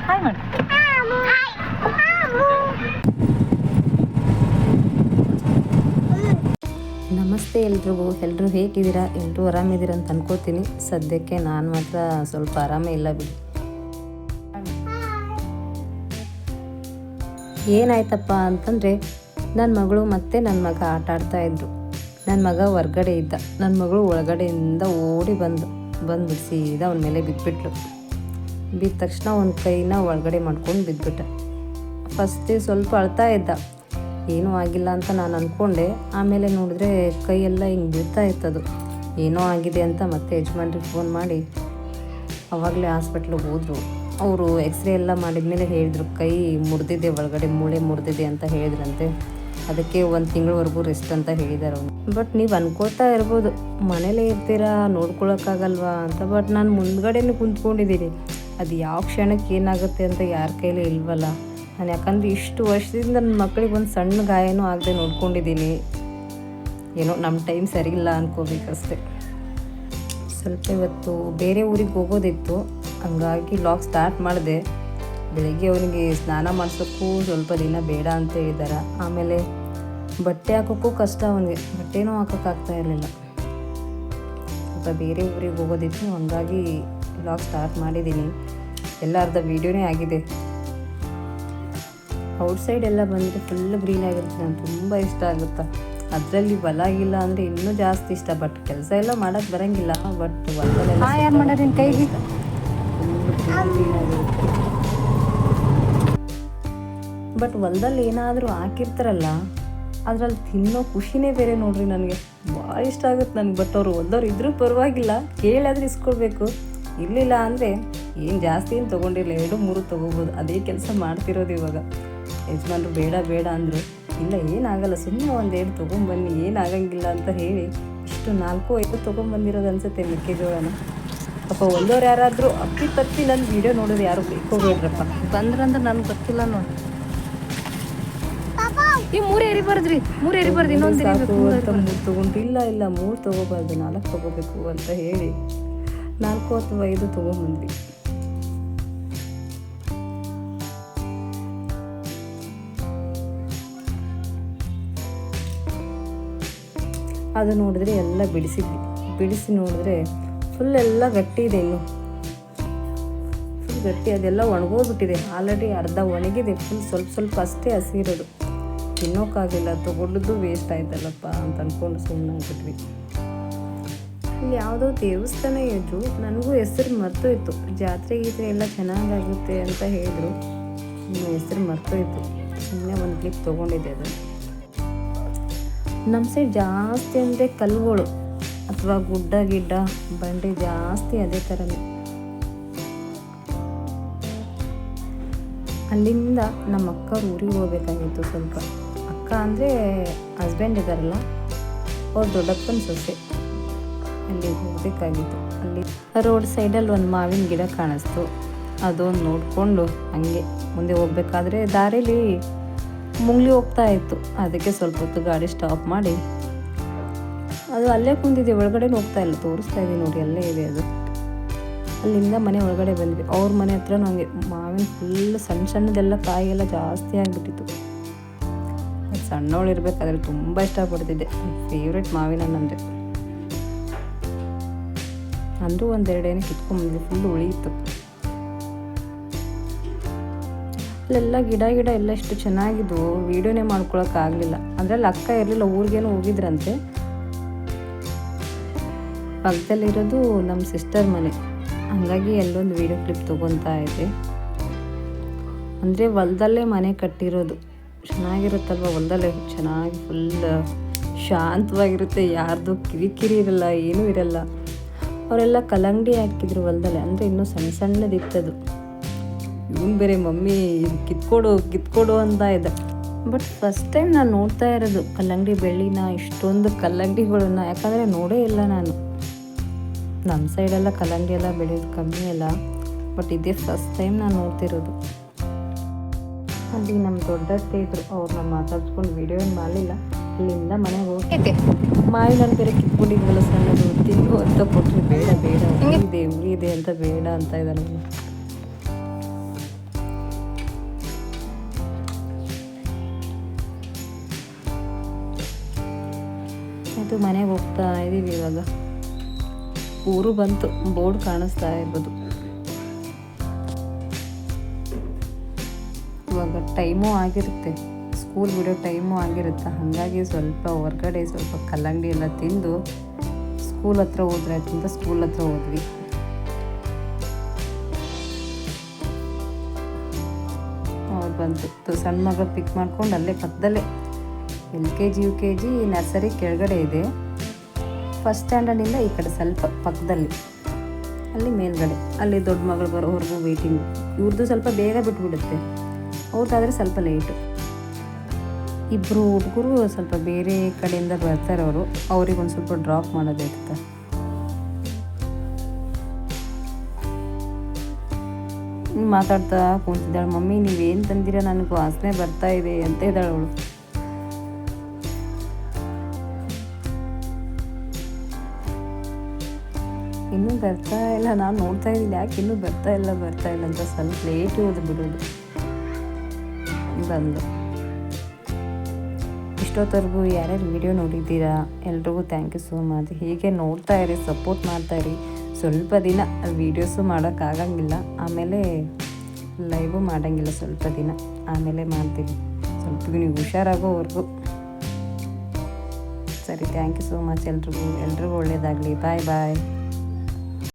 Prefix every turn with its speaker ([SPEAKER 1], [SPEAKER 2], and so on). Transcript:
[SPEAKER 1] Hi ಮಾಡಿ. ನಮಸ್ತೆ ಎಲ್ಲರೂ ಹೇಗಿದ್ದೀರಾ? ಎಲ್ಲರೂ ಆರಾಮಿದ್ದೀರಾ ಅಂತ ಅನ್ಕೋತೀನಿ. ಸದ್ಯಕ್ಕೆ ನಾನು ಮಾತ್ರ ಸ್ವಲ್ಪ ಆರಾಮೇ ಇಲ್ಲ ಬಿಡಿ. ಏನಾಯ್ತಪ್ಪ ಅಂತಂದರೆ ನನ್ನ ಮಗಳು ಮತ್ತು ನನ್ನ ಮಗ ಆಟ ಆಡ್ತಾ ಇದ್ರು. ನನ್ನ ಮಗ ಹೊರ್ಗಡೆ ಇದ್ದ, ನನ್ನ ಮಗಳು ಒಳಗಡೆಯಿಂದ ಓಡಿ ಬಂದು ಸೀದಾ ಅವನ ಮೇಲೆ ಬಿದ್ದುಬಿಟ್ಲು. ಬಿದ್ದ ತಕ್ಷಣ ಒಂದು ಕೈನ ಒಳಗಡೆ ಮಾಡ್ಕೊಂಡು ಬಿದ್ದುಬಿಟ್ಟ. ಫಸ್ಟೇ ಸ್ವಲ್ಪ ಅಳ್ತಾ ಇದ್ದ, ಏನೂ ಆಗಿಲ್ಲ ಅಂತ ನಾನು ಅಂದ್ಕೊಂಡೆ. ಆಮೇಲೆ ನೋಡಿದ್ರೆ ಕೈಯೆಲ್ಲ ಹಿಂಗೆ ಬೀಳ್ತಾ ಇತ್ತದು. ಏನೋ ಆಗಿದೆ ಅಂತ ಮತ್ತೆ ಯಜಮಾನ್ರಿಗೆ ಫೋನ್ ಮಾಡಿ ಆವಾಗಲೇ ಹಾಸ್ಪಿಟ್ಲಿಗೆ ಹೋದರು. ಅವರು ಎಕ್ಸ್ರೇ ಎಲ್ಲ ಮಾಡಿದ್ಮೇಲೆ ಹೇಳಿದ್ರು ಕೈ ಮುರಿದಿದೆ, ಒಳಗಡೆ ಮೂಳೆ ಮುರಿದಿದೆ ಅಂತ ಹೇಳಿದ್ರಂತೆ. ಅದಕ್ಕೆ 1 ತಿಂಗಳವರೆಗೂ ರೆಸ್ಟ್ ಅಂತ ಹೇಳಿದ್ದಾರೆ ಅವನು. ಬಟ್ ನೀವು ಅನ್ಕೋತಾ ಇರ್ಬೋದು ಮನೇಲೇ ಇರ್ತೀರಾ ನೋಡ್ಕೊಳಕ್ಕಾಗಲ್ವಾ ಅಂತ. ಬಟ್ ನಾನು ಮುಂದ್ಗಡೆನೇ ಕುಂತ್ಕೊಂಡಿದ್ದೀನಿ. ಅದು ಯಾವ ಕ್ಷಣಕ್ಕೆ ಏನಾಗುತ್ತೆ ಅಂತ ಯಾರ ಕೈಲೇ ಇಲ್ವಲ್ಲ. ನಾನು ಯಾಕಂದರೆ ಇಷ್ಟು ವರ್ಷದಿಂದ ನನ್ನ ಮಕ್ಕಳಿಗೆ ಒಂದು ಸಣ್ಣ ಗಾಯನೂ ಆಗದೆ ನೋಡ್ಕೊಂಡಿದ್ದೀನಿ. ಏನೋ ನಮ್ಮ ಟೈಮ್ ಸರಿ ಇಲ್ಲ ಅನ್ಕೋಬೇಕಷ್ಟೆ. ಸ್ವಲ್ಪ ಇವತ್ತು ಬೇರೆ ಊರಿಗೆ ಹೋಗೋದಿತ್ತು, ಹಂಗಾಗಿ ವ್ಲಾಗ್ ಸ್ಟಾರ್ಟ್ ಮಾಡಿದೆ. ಬೆಳಗ್ಗೆ ಅವನಿಗೆ ಸ್ನಾನ ಮಾಡಿಸೋಕ್ಕೂ ಸ್ವಲ್ಪ ದಿನ ಬೇಡ ಅಂತ ಹೇಳಿದ್ದಾರೆ. ಆಮೇಲೆ ಬಟ್ಟೆ ಹಾಕೋಕ್ಕೂ ಕಷ್ಟ, ಅವನಿಗೆ ಬಟ್ಟೆನೂ ಹಾಕೋಕ್ಕಾಗ್ತಾ ಇರಲಿಲ್ಲ. ಸ್ವಲ್ಪ ಬೇರೆ ಊರಿಗೆ ಹೋಗೋದಿತ್ತು, ಹಂಗಾಗಿ ವ್ಲಾಗ್ ಸ್ಟಾರ್ಟ್ ಮಾಡಿದ್ದೀನಿ. ಎಲ್ಲ ಅರ್ಧ ವೀಡಿಯೋನೇ ಆಗಿದೆ. ಔಟ್ಸೈಡ್ ಎಲ್ಲ ಬಂದರೆ ಫುಲ್ ಗ್ರೀನ್ ಆಗಿರುತ್ತೆ, ನಂಗೆ ತುಂಬ ಇಷ್ಟ ಆಗುತ್ತೆ. ಅದರಲ್ಲಿ ಹೊಲ ಇಲ್ಲ ಅಂದರೆ ಇನ್ನೂ ಜಾಸ್ತಿ ಇಷ್ಟ. ಬಟ್ ಕೆಲಸ ಎಲ್ಲ ಮಾಡೋಕ್ಕೆ ಬರೋಂಗಿಲ್ಲ. ಬಟ್ ಹೊಲದಲ್ಲೆಲ್ಲ ಯಾರು ಮಾಡೋದು ನಿನ್ನ ಕೈಗೆ ಬಟ್ ಹೊಲದಲ್ಲಿ ಏನಾದರೂ ಹಾಕಿರ್ತಾರಲ್ಲ, ಅದ್ರಲ್ಲಿ ತಿನ್ನೋ ಖುಷಿನೇ ಬೇರೆ ನೋಡ್ರಿ. ನನಗೆ ಭಾಳ ಇಷ್ಟ ಆಗುತ್ತೆ ನನಗೆ. ಬಟ್ ಅವ್ರು ಹೊಲದವ್ರು ಇದ್ರೂ ಪರವಾಗಿಲ್ಲ, ಕೇಳಾದ್ರೆ ಇಸ್ಕೊಳ್ಬೇಕು. ಇರಲಿಲ್ಲ ಅಂದರೆ ಏನು ಜಾಸ್ತಿ ಏನು ತೊಗೊಂಡಿಲ್ಲ, 2-3 ತೊಗೋಬೋದು. ಅದೇ ಕೆಲಸ ಮಾಡ್ತಿರೋದು ಇವಾಗ. ಯಜಮಾನ್ರು ಬೇಡ ಅಂದರು. ಇಲ್ಲ ಏನಾಗಲ್ಲ, ಸುಮ್ಮನೆ 1-2 ತೊಗೊಂಬನ್ನಿ, ಏನಾಗಂಗಿಲ್ಲ ಅಂತ ಹೇಳಿ ಇಷ್ಟು 4-5 ತೊಗೊಂಬಂದಿರೋದು ಅನ್ಸುತ್ತೆ ಮೆಕ್ಕೆಜೋಳನ. ಪಾಪ ಒಂದವ್ರು ಯಾರಾದರೂ ಅಪ್ಪಿ ನನ್ನ ವೀಡಿಯೋ ನೋಡಿದ್ರೆ ಯಾರು ಬೇಕೋಬೇಡ್ರಪ್ಪ. ಬಂದ್ರಂದ್ರೆ ನನಗೆ ಗೊತ್ತಿಲ್ಲ ನೋಡಿ. ಈ 3 ಏರಿಬಾರ್ದ್ರಿ, 3 ಏರಿಬಾರ್ದು, ಇನ್ನೊಂದು ಅಂತ 3 ತೊಗೊಂಡು ಇಲ್ಲ 3 ತೊಗೋಬಾರ್ದು, 4 ತೊಗೋಬೇಕು ಅಂತ ಹೇಳಿ 4 ಅಥವಾ 5 ತೊಗೊಂಬಂದ್ವಿ. ಅದು ನೋಡಿದ್ರೆ ಎಲ್ಲ ಬಿಡಿಸಿ ನೋಡಿದ್ರೆ ಫುಲ್ ಎಲ್ಲ ಗಟ್ಟಿ ಇದೆ, ಇನ್ನು ಫುಲ್ ಗಟ್ಟಿ. ಅದೆಲ್ಲ ಒಣಗೋಗ್ಬಿಟ್ಟಿದೆ ಆಲ್ರೆಡಿ, ಅರ್ಧ ಒಣಗಿದೆ. ಫುಲ್ ಸ್ವಲ್ಪ ಅಷ್ಟೇ ಹಸಿರೋದು, ತಿನ್ನೋಕ್ಕಾಗಿಲ್ಲ. ತೊಗೊಂಡದ್ದು ವೇಸ್ಟ್ ಆಯ್ತಲ್ಲಪ್ಪ ಅಂತ ಅಂದ್ಕೊಂಡು ಸುಮ್ಮನೆ ಆಗ್ಬಿಟ್ವಿ. ಇಲ್ಲಿ ಯಾವುದೋ ದೇವಸ್ಥಾನ ಇದ್ರು, ನನಗೂ ಹೆಸರು ಮರ್ತೋಯ್ತು. ಜಾತ್ರೆ ಎಲ್ಲ ಚೆನ್ನಾಗಾಗುತ್ತೆ ಅಂತ ಹೇಳಿದ್ರು, ಇನ್ನು ಹೆಸರು ಮರ್ತೋಯ್ತು. ಸುಮ್ಮನೆ ಒಂದು ಕ್ಲಿಪ್ ತೊಗೊಂಡಿದ್ದೆ. ಅದು ನಮ್ಮ ಸೈಡ್ ಜಾಸ್ತಿ ಅಂದರೆ ಕಲ್ಲುಗಳು ಅಥವಾ ಗುಡ್ಡ ಬಂಡೆ ಜಾಸ್ತಿ, ಅದೇ ಥರನೇ. ಅಲ್ಲಿಂದ ನಮ್ಮ ಅಕ್ಕ ಊರಿಗೆ ಹೋಗ್ಬೇಕಾಗಿತ್ತು. ಸ್ವಲ್ಪ ಅಕ್ಕ ಅಂದರೆ ಹಸ್ಬೆಂಡ್ ಇದ್ದಾರಲ್ಲ, ಅವ್ರು ದೊಡ್ಡಪ್ಪನ ಸೊಸೆ. ಅಲ್ಲಿ ಹೋಗಬೇಕಾಗಿತ್ತು. ಅಲ್ಲಿ ರೋಡ್ ಸೈಡಲ್ಲಿ ಒಂದು ಮಾವಿನ ಗಿಡ ಕಾಣಿಸ್ತು. ಅದೊಂದು ನೋಡಿಕೊಂಡು ಹಂಗೆ ಮುಂದೆ ಹೋಗ್ಬೇಕಾದ್ರೆ ದಾರಿಲಿ ಮುಂಗ್ಲಿ ಹೋಗ್ತಾ ಇತ್ತು. ಅದಕ್ಕೆ ಸ್ವಲ್ಪ ಹೊತ್ತು ಗಾಡಿ ಸ್ಟಾಪ್ ಮಾಡಿ ಅದು ಅಲ್ಲೇ ಕುಂತಿದೆ, ಒಳಗಡೆ ಹೋಗ್ತಾ ಇಲ್ಲ. ತೋರಿಸ್ತಾ ಇದ್ದೀನಿ ನೋಡಿ, ಅಲ್ಲೇ ಇದೆ ಅದು. ಅಲ್ಲಿಂದ ಮನೆ ಒಳಗಡೆ ಬಂದ್ವಿ. ಅವ್ರ ಮನೆ ಹತ್ರ ನನಗೆ ಮಾವಿನ ಫುಲ್ ಸಣ್ಣದೆಲ್ಲ ಕಾಯಿಯೆಲ್ಲ ಜಾಸ್ತಿ ಆಗಿಬಿಟ್ಟಿತ್ತು. ಸಣ್ಣವಳಿರ್ಬೇಕಾದ್ರೆ ತುಂಬ ಇಷ್ಟಪಡ್ತಿದ್ದೆ. ಫೇವ್ರೆಟ್ ಮಾವಿನ ಹಣ್ಣು ಅಂದರೆ. ಅಂದರೂ 1-2 ಏನೇ ಕಿತ್ಕೊಂಡ್ಬಂದ್ವಿ, ಫುಲ್ ಉಳಿಯಿತು. ಅಲ್ಲೆಲ್ಲ ಗಿಡ ಎಲ್ಲ ಎಷ್ಟು ಚೆನ್ನಾಗಿದ್ದು, ವೀಡಿಯೋನೇ ಮಾಡ್ಕೊಳಕ್ಕಾಗಲಿಲ್ಲ. ಅದರಲ್ಲಿ ಅಕ್ಕ ಇರಲಿಲ್ಲ, ಊರಿಗೇನೋ ಹೋಗಿದ್ರಂತೆ. ಪಕ್ಕದಲ್ಲಿರೋದು ನಮ್ಮ ಸಿಸ್ಟರ್ ಮನೆ, ಹಂಗಾಗಿ ಎಲ್ಲೊಂದು ವೀಡಿಯೋ ಕ್ಲಿಪ್ ತೊಗೊತಾ ಇದೆ. ಅಂದರೆ ಹೊಲದಲ್ಲೇ ಮನೆ ಕಟ್ಟಿರೋದು ಚೆನ್ನಾಗಿರುತ್ತಲ್ವ. ಹೊಲದಲ್ಲೇ ಚೆನ್ನಾಗಿ ಫುಲ್ ಶಾಂತವಾಗಿರುತ್ತೆ, ಯಾರ್ದು ಕಿರಿಕಿರಿ ಇರಲ್ಲ, ಏನೂ ಇರಲ್ಲ. ಅವರೆಲ್ಲ ಕಲ್ಲಂಗಡಿ ಹಾಕಿದ್ರು ಹೊಲದಲ್ಲೇ, ಅಂದರೆ ಇನ್ನೂ ಸಣ್ಣದಿತ್ತದು. ಇವನು ಬೇರೆ ಮಮ್ಮಿ ಕಿತ್ಕೊಡು ಅಂತ ಇದೆ. ಬಟ್ ಫಸ್ಟ್ ಟೈಮ್ ನಾನು ನೋಡ್ತಾ ಇರೋದು ಕಲ್ಲಂಗಡಿ ಬೆಳ್ಳಿನ, ಇಷ್ಟೊಂದು ಕಲ್ಲಂಗಡಿಗಳನ್ನ. ಯಾಕಂದರೆ ನೋಡೇ ಇಲ್ಲ ನಾನು. ನಮ್ಮ ಸೈಡೆಲ್ಲ ಕಲ್ಲಂಗಡಿ ಎಲ್ಲ ಬೆಳೆಯೋದು ಕಮ್ಮಿ ಅಲ್ಲ. ಬಟ್ ಇದೇ ಫಸ್ಟ್ ಟೈಮ್ ನಾನು ನೋಡ್ತಿರೋದು. ಅಲ್ಲಿ ನಮ್ಮ ದೊಡ್ಡತ್ತೆ ಇದ್ರು, ಅವ್ರನ್ನ ಮಾತಾಡ್ಸ್ಕೊಂಡು ವೀಡಿಯೋ ಏನು ಮಾಡಲಿಲ್ಲ. ಅಲ್ಲಿಂದ ಮನೆಗೆ ಹೋಗಿ ಮಾವಿನ ಹಣ್ಣು ಬೇರೆ ಕಿತ್ಕೊಂಡಿದ್ವಲ್ಲ ಸಣ್ಣದು, ತಿನ್ನು ಅಂತ ಕೊಟ್ಟರೆ ಬೇಡ ಉಳಿದೆ ಅಂತ ಬೇಡ ಅಂತ ಇದ್ದಾನೆ. ಇದು ಮನೆಗೆ ಹೋಗ್ತಾ ಇದ್ದೀವಿ. ಇವಾಗ ಊರು ಬಂತು, ಬೋರ್ಡ್ ಕಾಣಿಸ್ತಾ ಇರ್ಬೋದು. ಇವಾಗ ಟೈಮು ಆಗಿರುತ್ತೆ, ಸ್ಕೂಲ್ ಬಿಡೋ ಟೈಮು ಆಗಿರುತ್ತೆ. ಹಾಗಾಗಿ ಸ್ವಲ್ಪ ಹೊರ್ಗಡೆ ಸ್ವಲ್ಪ ಕಲ್ಲಂಗಡಿ ಎಲ್ಲ ತಿಂದು ಸ್ಕೂಲ್ ಹತ್ರ ಹೋದ್ರೆ ಆಯ್ತು ಅಂತ ಸ್ಕೂಲ್ ಹತ್ರ ಹೋದ್ವಿ. ಅವ್ರು ಬಂತು, ಸಣ್ಣ ಮಗಳು ಪಿಕ್ ಮಾಡ್ಕೊಂಡು ಅಲ್ಲೇ ಪಕ್ಕದಲ್ಲೇ LKG UKG ನರ್ಸರಿ ಕೆಳಗಡೆ ಇದೆ. ಫಸ್ಟ್ ಸ್ಟ್ಯಾಂಡರ್ಡಿಂದ ಈ ಕಡೆ ಸ್ವಲ್ಪ ಪಕ್ಕದಲ್ಲಿ, ಅಲ್ಲಿ ಮೇಲ್ಗಡೆ, ಅಲ್ಲಿ ದೊಡ್ಡ ಮಗಳು ಬರೋವರೆಗೂ ವೆಯ್ಟಿಂಗ್. ಇವ್ರದ್ದು ಸ್ವಲ್ಪ ಬೇಗ ಬಿಟ್ಬಿಡುತ್ತೆ, ಅವ್ರದ್ದಾದರೆ ಸ್ವಲ್ಪ ಲೇಟು. ಇಬ್ಬರು ಹುಡುಗರು ಸ್ವಲ್ಪ ಬೇರೆ ಕಡೆಯಿಂದ ಬರ್ತಾರೆ, ಅವ್ರಿಗೆ ಒಂದು ಸ್ವಲ್ಪ ಡ್ರಾಪ್ ಮಾಡೋದಿರುತ್ತೆ. ಮಾತಾಡ್ತಾ ಕೂತಿದ್ದಾಳೆ, ಮಮ್ಮಿ ನೀವೇನು ತಂದಿರ, ನನಗೆ ವಾಸನೆ ಬರ್ತಾ ಇದೆ ಅಂತ ಇದ್ದಾಳೆ ಅವಳು. ಇನ್ನೂ ಬರ್ತಾ ಇಲ್ಲ, ನಾನು ನೋಡ್ತಾ ಇದ್ದೀನಿ ಯಾಕೆ ಇನ್ನೂ ಬರ್ತಾ ಇಲ್ಲ ಅಂತ. ಸ್ವಲ್ಪ ಲೇಟ್ ಹೋದು ಬಿಡೋದು. ಬಂದು ಇಷ್ಟೊತ್ತವರೆಗೂ ಯಾರ್ಯಾರು ವಿಡಿಯೋ ನೋಡಿದ್ದೀರಾ ಎಲ್ರಿಗೂ ಥ್ಯಾಂಕ್ ಯು ಸೋ ಮಚ್. ಹೀಗೆ ನೋಡ್ತಾ ಇರಿ, ಸಪೋರ್ಟ್ ಮಾಡ್ತಾಯಿರಿ. ಸ್ವಲ್ಪ ದಿನ ವೀಡಿಯೋಸು ಮಾಡೋಕ್ಕಾಗಂಗಿಲ್ಲ, ಆಮೇಲೆ ಲೈವು ಮಾಡೋಂಗಿಲ್ಲ ಸ್ವಲ್ಪ ದಿನ, ಆಮೇಲೆ ಮಾಡ್ತೀವಿ. ಸ್ವಲ್ಪ ನೀವು ಹುಷಾರಾಗೋವರೆಗೂ. ಸರಿ, ಥ್ಯಾಂಕ್ ಯು ಸೋ ಮಚ್ ಎಲ್ರಿಗೂ ಒಳ್ಳೆಯದಾಗಲಿ. ಬಾಯ್.